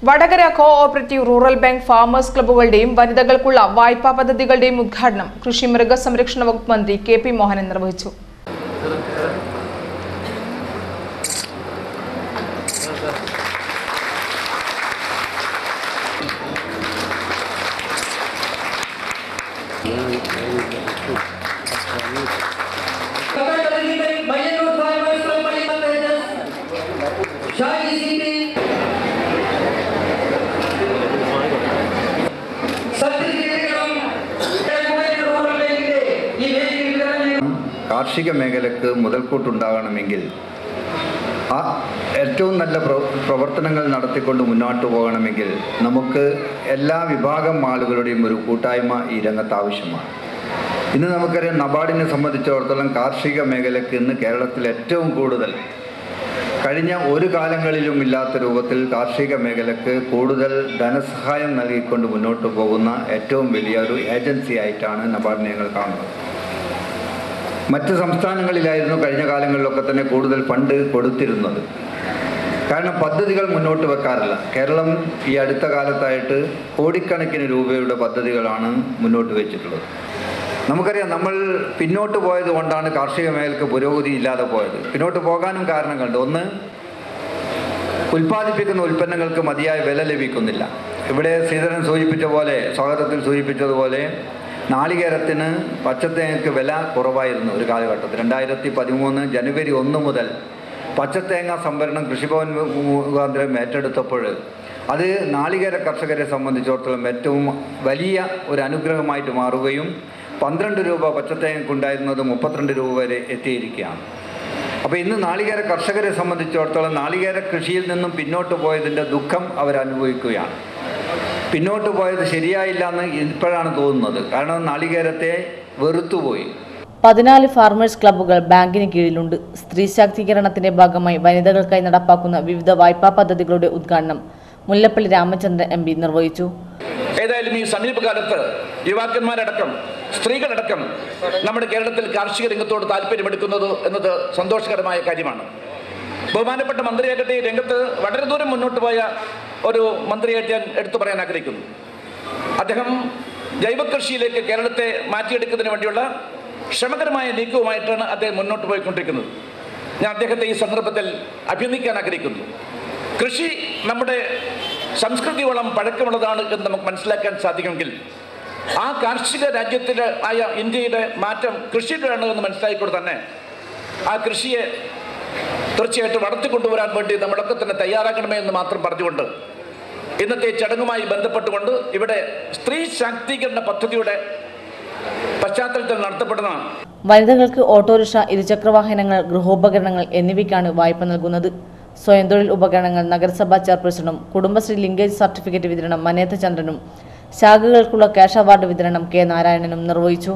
Vadakara cooperative rural bank farmers ക്ലബ്ബുകളുടെയും വനിതകൾക്കുള്ള വായ്പാ പദ്ധതികളുടെയും ഉദ്ഘാടനം കൃഷി മൃഗസംരക്ഷണ വകുപ്പ് മന്ത്രി കെ.പി. മോഹനൻ നിർവഹിച്ചു. കാർഷിക മേഖലയ്ക്ക് മുതൽക്കൂട്ടുണ്ടാകണമെങ്കിൽ ഏറ്റവും നല്ല പ്രവർത്തനങ്ങൾ നടത്തിക്കൊണ്ട് മുന്നോട്ട് പോകണമെങ്കിൽ നമുക്ക് എല്ലാ വിഭാഗം ആളുകളുടെയും ഒരു കൂട്ടായ്മ ഈ രംഗത്ത് ആവശ്യമാണ്. ഇന്ന് നമുക്കറിയാം, നബാർഡിനെ സംബന്ധിച്ചിടത്തോളം കാർഷിക മേഖലയ്ക്ക് ഇന്ന് കേരളത്തിൽ ഏറ്റവും കൂടുതൽ കഴിഞ്ഞ ഒരു കാലങ്ങളിലും ഇല്ലാത്ത രൂപത്തിൽ കാർഷിക മേഖലയ്ക്ക് കൂടുതൽ ധനസഹായം നൽകിക്കൊണ്ട് മുന്നോട്ട് പോകുന്ന ഏറ്റവും വലിയൊരു ഏജൻസി ആയിട്ടാണ് നബാർഡിനെ ഞങ്ങൾ കാണുന്നത്. മറ്റ് സംസ്ഥാനങ്ങളിലായിരുന്നു കഴിഞ്ഞ കാലങ്ങളിലൊക്കെ തന്നെ കൂടുതൽ ഫണ്ട് കൊടുത്തിരുന്നത്. കാരണം പദ്ധതികൾ മുന്നോട്ട് വെക്കാറില്ല. കേരളം ഈ അടുത്ത കാലത്തായിട്ട് കോടിക്കണക്കിന് രൂപയുടെ പദ്ധതികളാണ് മുന്നോട്ട് വെച്ചിട്ടുള്ളത്. നമുക്കറിയാം, നമ്മൾ പിന്നോട്ട് പോയത് കൊണ്ടാണ് കാർഷിക മേഖലയ്ക്ക് പുരോഗതി ഇല്ലാതെ പോയത്. പിന്നോട്ട് പോകാനും കാരണങ്ങളുണ്ട്. ഒന്ന്, ഉൽപ്പാദിപ്പിക്കുന്ന ഉൽപ്പന്നങ്ങൾക്ക് മതിയായ വില ലഭിക്കുന്നില്ല. ഇവിടെ ശ്രീധരൻ സൂചിപ്പിച്ച പോലെ, സ്വാഗതത്തിൽ സൂചിപ്പിച്ചതുപോലെ, നാളികേരത്തിന് പച്ചത്തേങ്ങയ്ക്ക് വില കുറവായിരുന്നു ഒരു കാലഘട്ടത്തിൽ. 2013 ജനുവരി 1 മുതൽ പച്ചത്തേങ്ങ സംഭരണം കൃഷിഭവൻ മുഖാന്തരം ഏറ്റെടുത്തപ്പോൾ അത് നാളികേര കർഷകരെ സംബന്ധിച്ചിടത്തോളം ഏറ്റവും വലിയ ഒരു അനുഗ്രഹമായിട്ട് മാറുകയും 12 രൂപ പച്ചത്തേങ്ങയ്ക്കുണ്ടായിരുന്നത് 32 രൂപ വരെ എത്തിയിരിക്കുകയാണ്. അപ്പോൾ ഇന്ന് നാളികേര കർഷകരെ സംബന്ധിച്ചിടത്തോളം നാളികേര കൃഷിയിൽ നിന്നും പിന്നോട്ട് പോയതിൻ്റെ ദുഃഖം അവരനുഭവിക്കുകയാണ്. പിന്നോട്ട് പോയത് ശരിയായില്ല എന്ന് ഇപ്പോഴാണ് തോന്നുന്നത്. കാരണം നാളികേരത്തെ വെറുത്തുപോയി. 14 ഫാർമേഴ്സ് ക്ലബ്ബുകൾ ബാങ്കിന് കീഴിലുണ്ട്. സ്ത്രീ ശാക്തീകരണത്തിന്റെ ഭാഗമായി വനിതകൾക്കായി നടപ്പാക്കുന്ന വിവിധ വായ്പാ പദ്ധതികളുടെ ഉദ്ഘാടനം മുല്ലപ്പള്ളി രാമചന്ദ്രൻ MP നിർവഹിച്ചു. ഏതായാലും ഈ സമീപകാലത്ത് യുവാക്കന്മാരടക്കം സ്ത്രീകളടക്കം നമ്മുടെ കേരളത്തിൽ കാർഷിക രംഗത്തോട് താല്പര്യമെടുക്കുന്നത് എന്നത് സന്തോഷകരമായ കാര്യമാണ്. ബഹുമാനപ്പെട്ട മന്ത്രിയാകട്ടെ ഈ രംഗത്ത് വളരെ ദൂരം മുന്നോട്ട് പോയ ഒരു മന്ത്രിയായിട്ട് ഞാൻ എടുത്തു പറയാൻ ആഗ്രഹിക്കുന്നു. അദ്ദേഹം ജൈവകൃഷിയിലേക്ക് കേരളത്തെ മാറ്റിയെടുക്കുന്നതിന് വേണ്ടിയുള്ള ശ്രമകരമായ നീക്കവുമായിട്ടാണ് അദ്ദേഹം മുന്നോട്ട് പോയിക്കൊണ്ടിരിക്കുന്നത്. ഞാൻ അദ്ദേഹത്തെ ഈ സന്ദർഭത്തിൽ അഭിനന്ദിക്കാൻ ആഗ്രഹിക്കുന്നു. കൃഷി നമ്മുടെ സംസ്കൃതിയോളം പഴക്കമുള്ളതാണ് എന്ന് നമുക്ക് മനസ്സിലാക്കാൻ സാധിക്കുമെങ്കിൽ ആ കാർഷിക രാജ്യത്തിലായ ഇന്ത്യയുടെ മാറ്റം കൃഷിയിലാണ് എന്ന് മനസ്സിലാക്കിക്കൊണ്ട് തന്നെ ആ കൃഷിയെ തീർച്ചയായിട്ടും വളർത്തിക്കൊണ്ടുവരാൻ വേണ്ടി നമ്മളൊക്കെ തന്നെ തയ്യാറാക്കണമേ എന്ന് മാത്രം പറഞ്ഞുകൊണ്ട് ഇന്നത്തെ ചടങ്ങുമായി ബന്ധപ്പെട്ടുകൊണ്ട് ഇവിടെ സ്ത്രീ ശാക്തീകരണ പദ്ധതിയുടെ പശ്ചാത്തലത്തിൽ നടത്തപ്പെടുന്ന വനിതകൾക്ക് ഓട്ടോറിക്ഷ, ഇരുചക്രവാഹനങ്ങൾ, ഗൃഹോപകരണങ്ങൾ എന്നിവയ്ക്കാണ് വായ്പ നൽകുന്നത്. സ്വയം തൊഴിൽ ഉപകരണങ്ങൾ നഗരസഭാ ചെയർപേഴ്സണും കുടുംബശ്രീ ലിങ്കേജ് സർട്ടിഫിക്കറ്റ് വിതരണം മനേത്ത് ചന്ദ്രനും ശാഖകൾക്കുള്ള ക്യാഷ് അവാർഡ് വിതരണം K. നാരായണനും നിർവഹിച്ചു.